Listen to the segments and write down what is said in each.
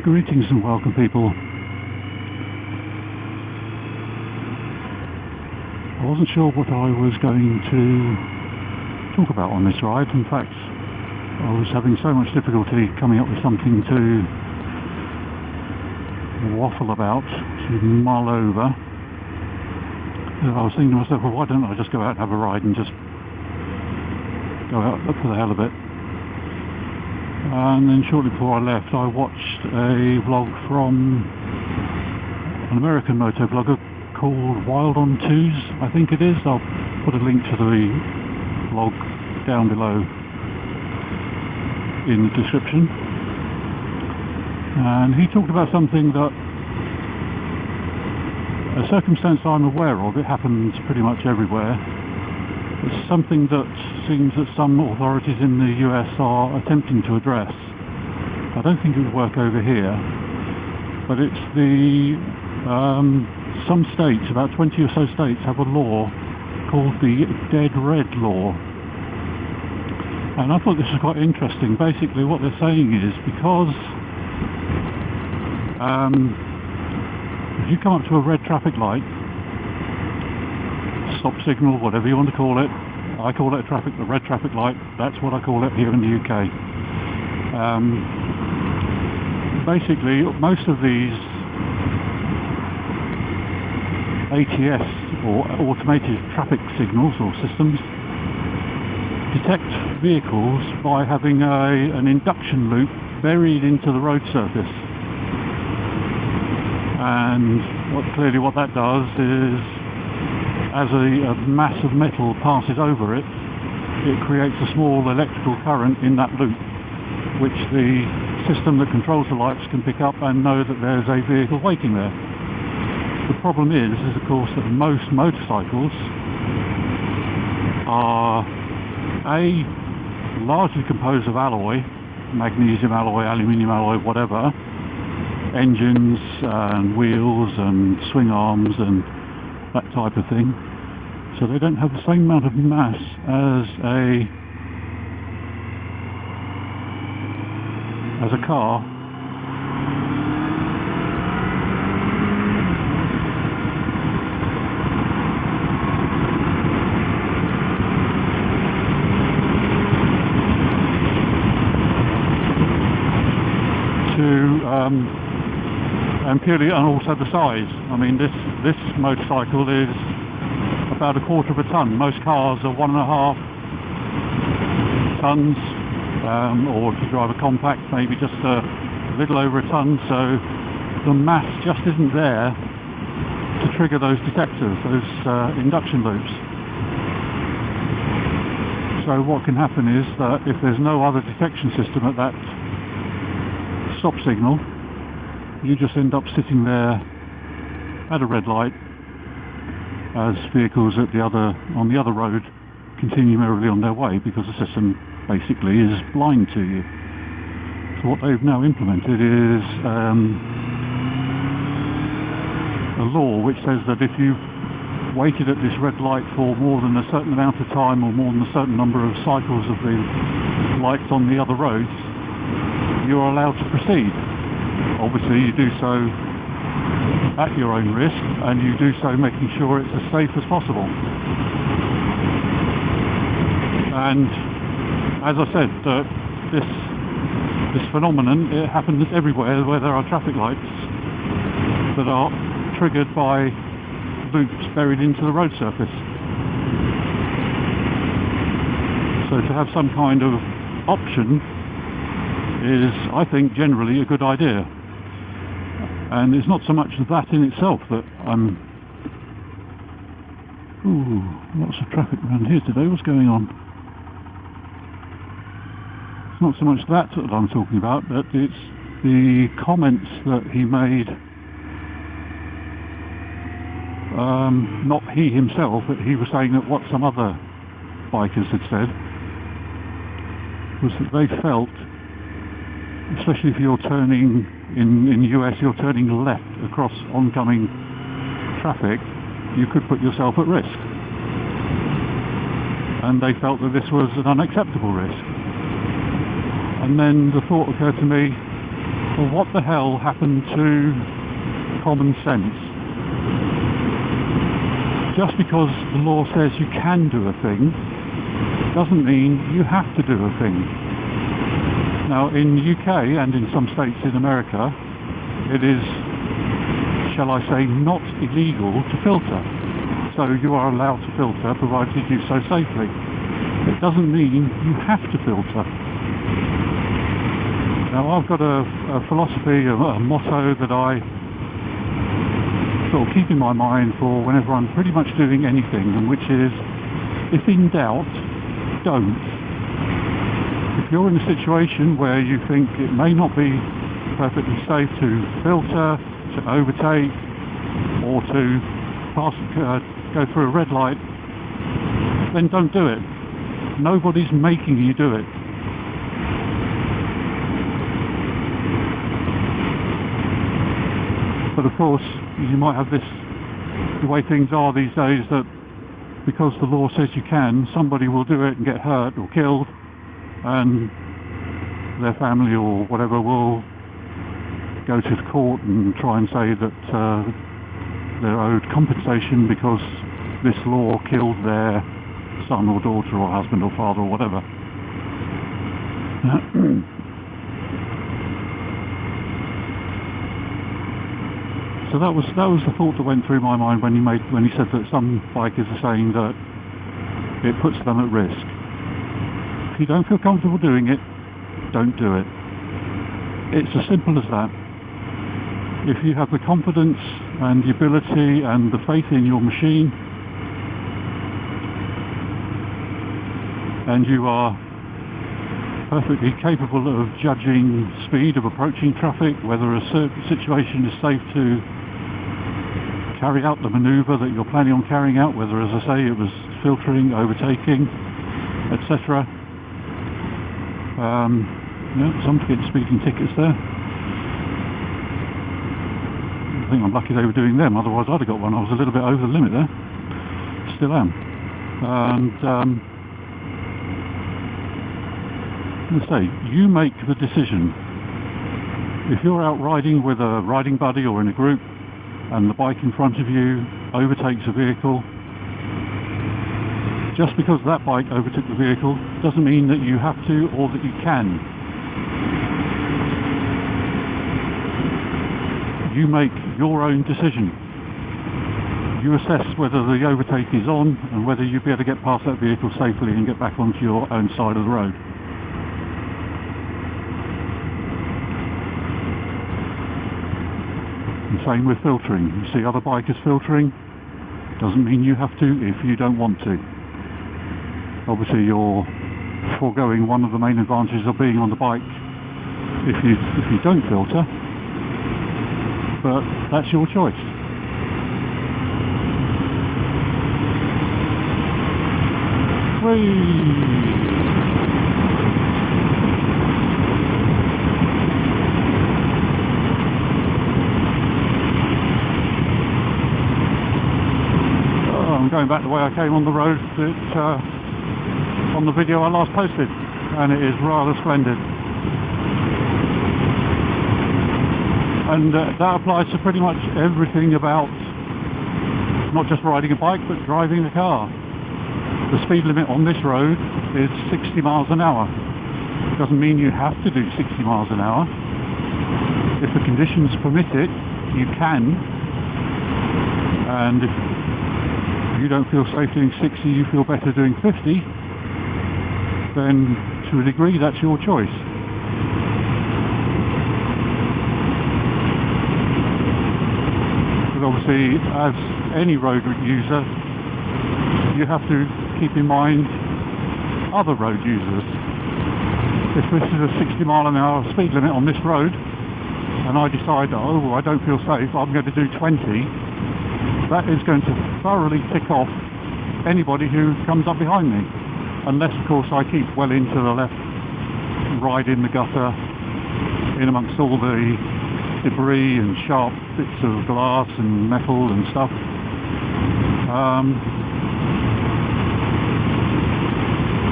Greetings and welcome, people. I wasn't sure what I was going to talk about on this ride. In fact, I was having so much difficulty coming up with something to waffle about, to mull over, that I was thinking to myself, well, why don't I just go out and have a ride and just go out for the hell of it. And then shortly before I left, I watched a vlog from an American moto blogger called WildOn2s, I think it is. I'll put a link to the vlog down below in the description. And he talked about something that, a circumstance I'm aware of. It happens pretty much everywhere. It's something that seems that some authorities in the US are attempting to address. I don't think it would work over here, but it's the some states, about 20 or so states, have a law called the Dead Red Law. And I thought this was quite interesting. Basically what they're saying is, because if you come up to a red traffic light, stop signal, whatever you want to call it, I call it a red traffic light, that's what I call it here in the UK. Basically, most of these ATS, or automated traffic signals or systems, detect vehicles by having an induction loop buried into the road surface. And clearly what that does is, as a mass of metal passes over it, it creates a small electrical current in that loop, which the system that controls the lights can pick up and know that there's a vehicle waiting there. The problem is of course that most motorcycles are largely composed of alloy, magnesium alloy, aluminium alloy, whatever, engines and wheels and swing arms and that type of thing, so they don't have the same amount of mass as a car. And also the size. I mean, this motorcycle is about 1/4 of a ton. Most cars are 1.5 tons, or if you drive a compact, maybe just a little over a ton. So the mass just isn't there to trigger those detectors, those induction loops. So what can happen is that if there's no other detection system at that stop signal, you just end up sitting there at a red light as vehicles on the other road continue merrily on their way, because the system basically is blind to you. So what they've now implemented is a law which says that if you've waited at this red light for more than a certain amount of time, or more than a certain number of cycles of the lights on the other roads, you are allowed to proceed. Obviously you do so at your own risk, and you do so making sure it's as safe as possible. And as I said, this phenomenon, it happens everywhere where there are traffic lights that are triggered by loops buried into the road surface. So to have some kind of option is, I think, generally a good idea. And it's not so much that in itself that I'm... Ooh, lots of traffic around here today. What's going on? It's not so much that I'm talking about, but it's the comments that he made. Not he himself, but he was saying that what some other bikers had said was that they felt, especially if you're turning in the US, you're turning left across oncoming traffic, you could put yourself at risk. And they felt that this was an unacceptable risk. And then the thought occurred to me, Well, what the hell happened to common sense? Just because the law says you can do a thing doesn't mean you have to do a thing. Now, in the UK and in some states in America, it is, shall I say, not illegal to filter. So you are allowed to filter provided you do so safely. It doesn't mean you have to filter. Now, I've got a philosophy, a motto that I sort of keep in my mind for whenever I'm pretty much doing anything, and which is, if in doubt, don't. If you're in a situation where you think it may not be perfectly safe to filter, to overtake, or to go through a red light, then don't do it. Nobody's making you do it. But of course, you might have this, the way things are these days, that because the law says you can, somebody will do it and get hurt or killed, and their family or whatever will go to the court and try and say that they're owed compensation because this law killed their son or daughter or husband or father or whatever. So that was the thought that went through my mind when he said that some bikers are saying that it puts them at risk. If you don't feel comfortable doing it, don't do it. It's as simple as that. If you have the confidence and the ability and the faith in your machine, and you are perfectly capable of judging speed of approaching traffic, whether a certain situation is safe to carry out the manoeuvre that you're planning on carrying out, whether, as I say, it was filtering, overtaking, etc. Some get speeding tickets there. I think I'm lucky they were doing them, otherwise I'd have got one. I was a little bit over the limit there. Still am. And let's say, you make the decision. If you're out riding with a riding buddy or in a group, and the bike in front of you overtakes a vehicle, just because that bike overtook the vehicle doesn't mean that you have to or that you can. You make your own decision. You assess whether the overtake is on and whether you'll be able to get past that vehicle safely and get back onto your own side of the road. And same with filtering. You see other bikers filtering, doesn't mean you have to if you don't want to. Obviously you're foregoing one of the main advantages of being on the bike if you don't filter, but that's your choice. Whee! I'm going back the way I came on the road that on the video I last posted, and it is rather splendid. And that applies to pretty much everything about not just riding a bike but driving a car. The speed limit on this road is 60 miles an hour. It doesn't mean you have to do 60 miles an hour. If the conditions permit it, you can. And if you don't feel safe doing 60, you feel better doing 50, then to a degree that's your choice. But obviously, as any road user, you have to keep in mind other road users. If this is a 60 mile an hour speed limit on this road, and I decide, oh, I don't feel safe, I'm going to do 20, that is going to thoroughly tick off anybody who comes up behind me, unless of course I keep well into the left, ride in the gutter, in amongst all the debris and sharp bits of glass and metal and stuff.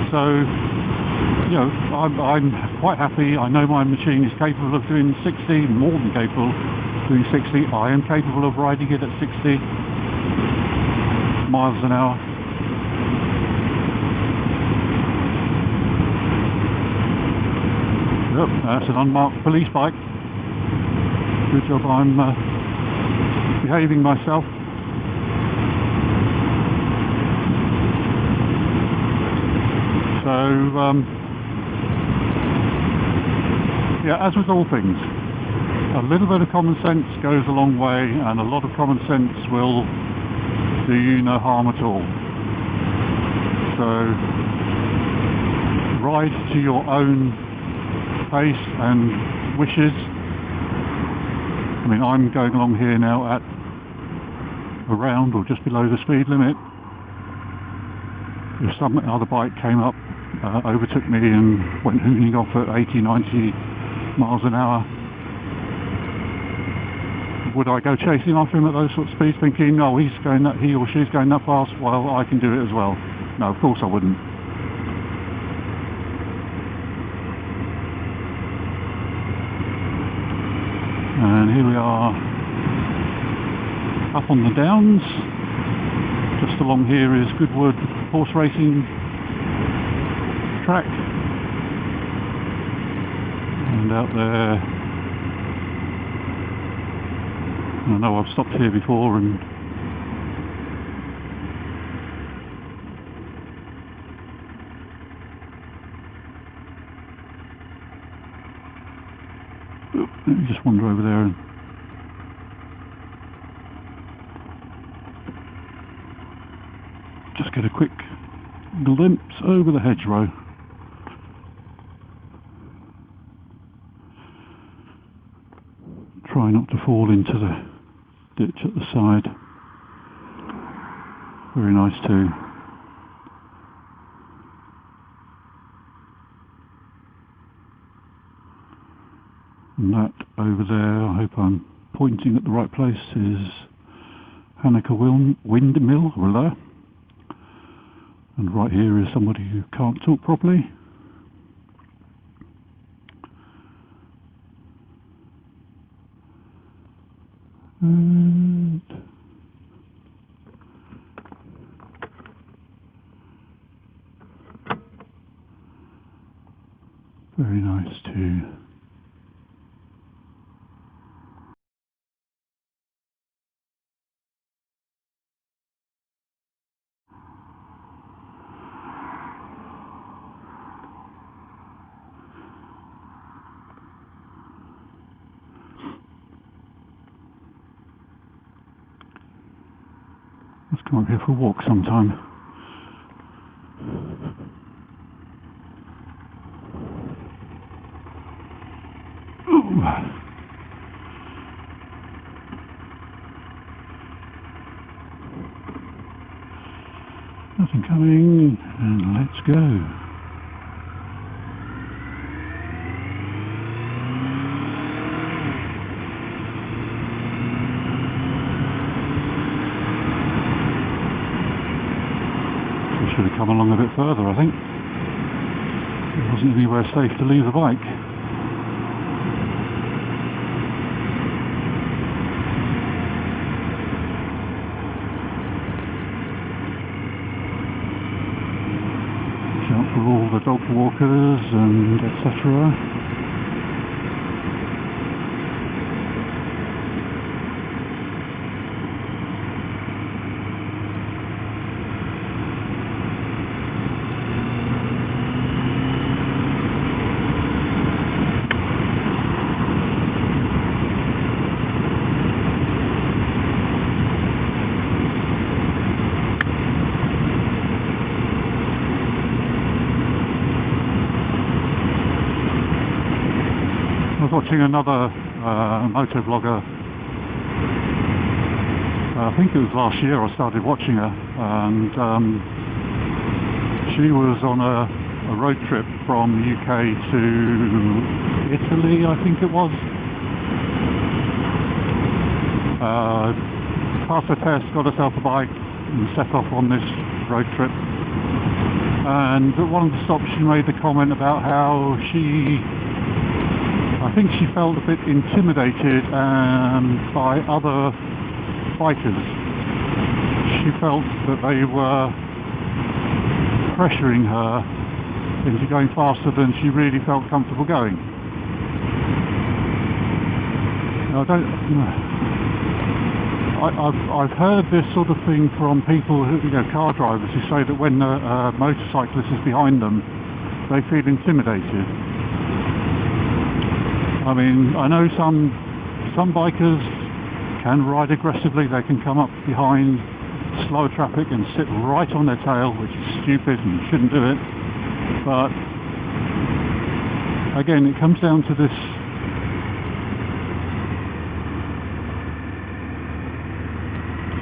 So you know, I'm quite happy. I know my machine is capable of doing 60, more than capable of doing 60. I am capable of riding it at 60 miles an hour. Yep, that's an unmarked police bike. Good job I'm behaving myself. So, yeah, as with all things, a little bit of common sense goes a long way, and a lot of common sense will do you no harm at all. So, ride to your own pace and wishes. I mean, I'm going along here now at around or just below the speed limit. If some other bike came up, overtook me and went hooning off at 80, 90 miles an hour, would I go chasing after him at those sort of speeds thinking, oh, he or she's going that fast, well, I can do it as well? No, of course I wouldn't. And here we are up on the downs. Just along here is Goodwood horse racing track, and out there, I know I've stopped here before and let me just wander over there and just get a quick glimpse over the hedgerow. Try not to fall into the ditch at the side. Very nice too. And that over there, I hope I'm pointing at the right place, is Hanukkah Windmill Relay. And right here is somebody who can't talk properly. And very nice too. Let's come up here for a walk sometime. Ooh. Nothing coming, and let's go. Should have come along a bit further, I think. There wasn't anywhere safe to leave the bike. Shout for all the dog walkers and etc. Watching another moto vlogger. I think it was last year I started watching her, and she was on a road trip from the UK to Italy, I think it was. Passed her test, got herself a bike and set off on this road trip. And at one of the stops she made the comment about how I think she felt a bit intimidated by other bikers. She felt that they were pressuring her into going faster than she really felt comfortable going. I've heard this sort of thing from people who, car drivers, who say that when a motorcyclist is behind them, they feel intimidated. I mean, I know some bikers can ride aggressively. They can come up behind slow traffic and sit right on their tail, which is stupid and you shouldn't do it. But again, it comes down to this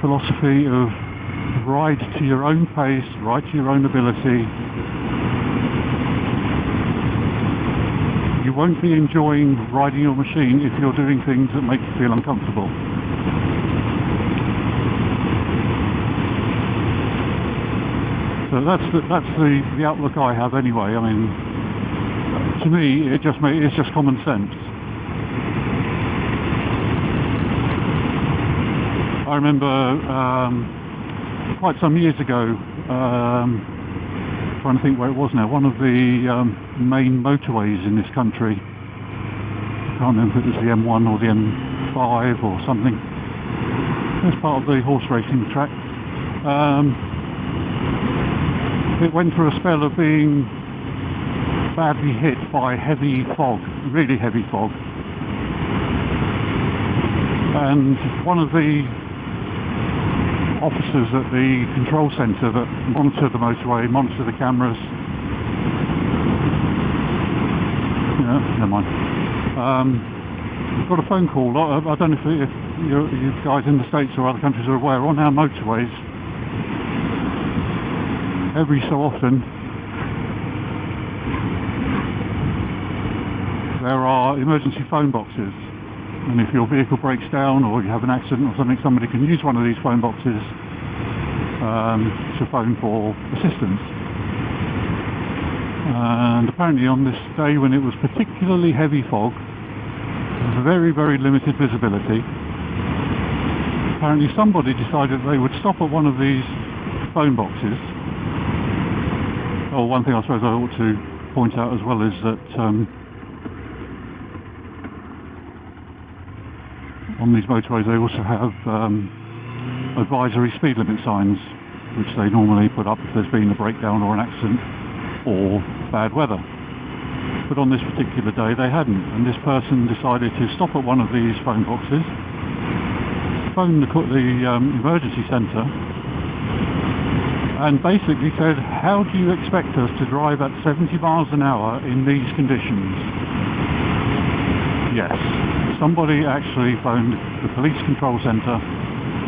philosophy of ride to your own pace, ride to your own ability. You won't be enjoying riding your machine if you're doing things that make you feel uncomfortable. So that's the outlook I have anyway. I mean, to me, it's just common sense. I remember quite some years ago, trying to think where it was now, one of the main motorways in this country. I can't remember if it was the M1 or the M5 or something. It's part of the horse racing track. It went through a spell of being badly hit by heavy fog, really heavy fog. And one of the officers at the control centre that monitor the motorway, monitor the cameras. Never mind. Got a phone call. I don't know if you guys in the States or other countries are aware, on our motorways, every so often there are emergency phone boxes. And if your vehicle breaks down or you have an accident or something, somebody can use one of these phone boxes to phone for assistance. And apparently on this day, when it was particularly heavy fog, very, very limited visibility, apparently somebody decided they would stop at one of these phone boxes. Oh, one thing I suppose I ought to point out as well is that on these motorways they also have advisory speed limit signs, which they normally put up if there's been a breakdown or an accident or bad weather. But on this particular day they hadn't, and this person decided to stop at one of these phone boxes, phone the emergency centre, and basically said, how do you expect us to drive at 70 miles an hour in these conditions? Yes. Somebody actually phoned the police control centre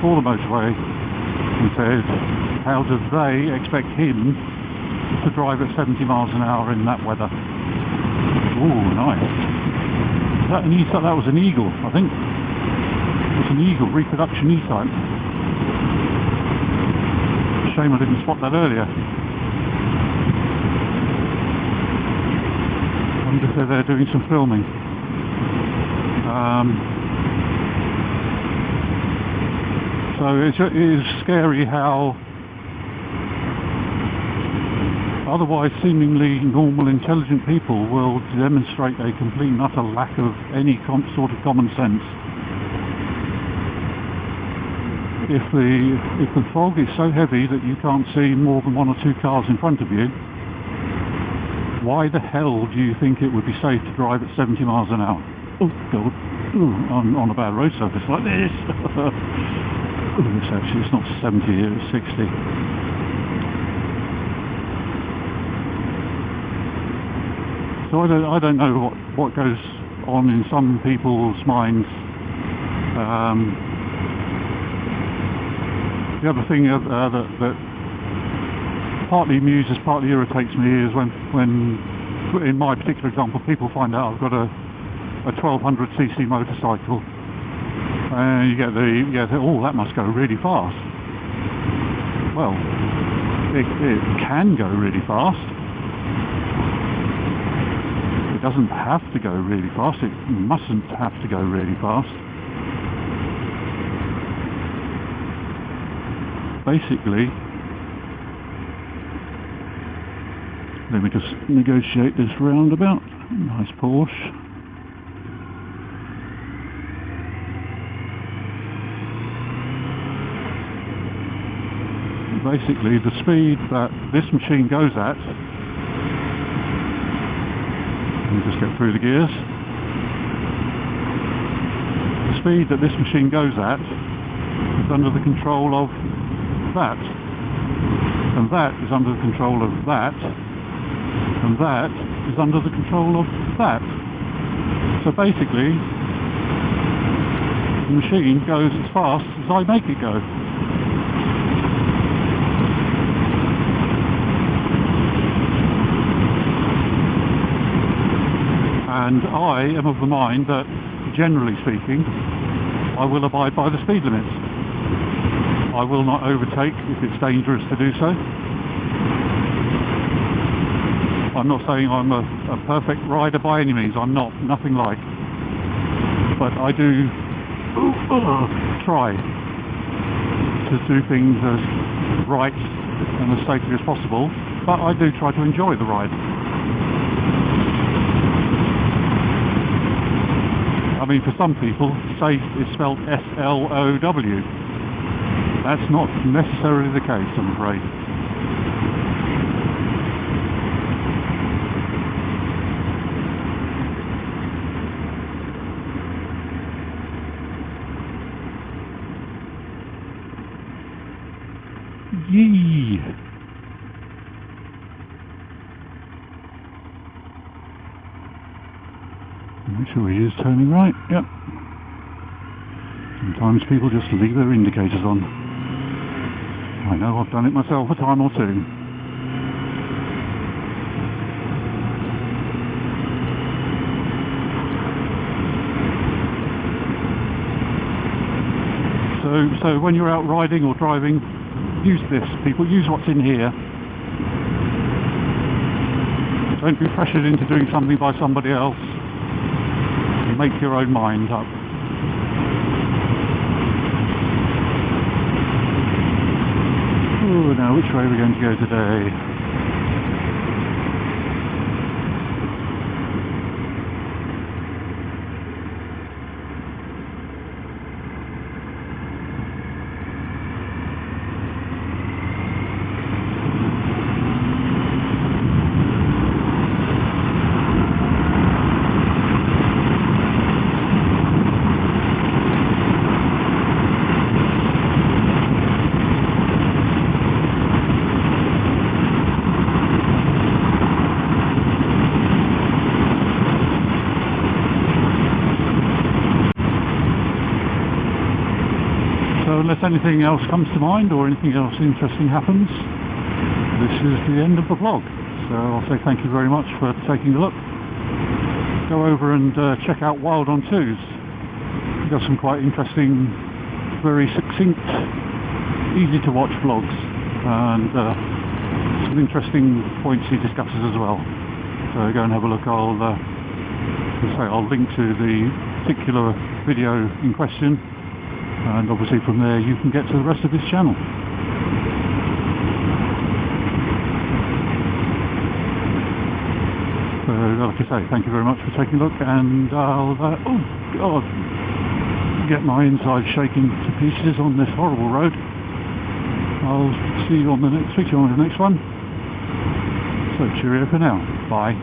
for the motorway and said, how do they expect him to drive at 70 miles an hour in that weather? Ooh, nice. That was an Eagle, I think. It was an Eagle, reproduction E-type. Shame I didn't spot that earlier. I wonder if they're there doing some filming. So it is scary how otherwise seemingly normal, intelligent people will demonstrate a complete and utter lack of any sort of common sense. If the fog is so heavy that you can't see more than one or two cars in front of you, why the hell do you think it would be safe to drive at 70 miles an hour? Oh God, on a bad road surface like this. It's not 70, it's 60. So I don't know what goes on in some people's minds. The other thing that partly amuses, partly irritates me is when, in my particular example, people find out I've got a 1200cc motorcycle, and you get oh, that must go really fast. Well, it can go really fast. It doesn't have to go really fast. It mustn't have to go really fast. Basically, let me just negotiate this roundabout. Nice Porsche. Basically, the speed that this machine goes at, let me just get through the gears. The speed that this machine goes at is under the control of that, and that is under the control of that, and that is under the control of that. So basically, the machine goes as fast as I make it go. And I am of the mind that, generally speaking, I will abide by the speed limits. I will not overtake if it's dangerous to do so. I'm not saying I'm a perfect rider by any means. I'm not, nothing like. But I do try to do things as right and as safely as possible. But I do try to enjoy the ride. I mean, for some people, safe is spelled S-L-O-W. That's not necessarily the case, I'm afraid. Yee! Make sure he is turning right. Yep. Sometimes people just leave their indicators on. I know, I've done it myself a time or two. So when you're out riding or driving, use this, people. Use what's in here. Don't be pressured into doing something by somebody else. Make your own mind up. Oh, now which way are we going to go today? Unless anything else comes to mind or anything else interesting happens, this is the end of the vlog. So I'll say thank you very much for taking a look. Go over and check out WildOn2s. We've got some quite interesting, very succinct, easy to watch vlogs, and some interesting points he discusses as well. So go and have a look. I'll link to the particular video in question. And obviously from there you can get to the rest of this channel. So like I say, thank you very much for taking a look, and I'll get my inside shaking to pieces on this horrible road. I'll see you on the next one. So cheerio for now. Bye.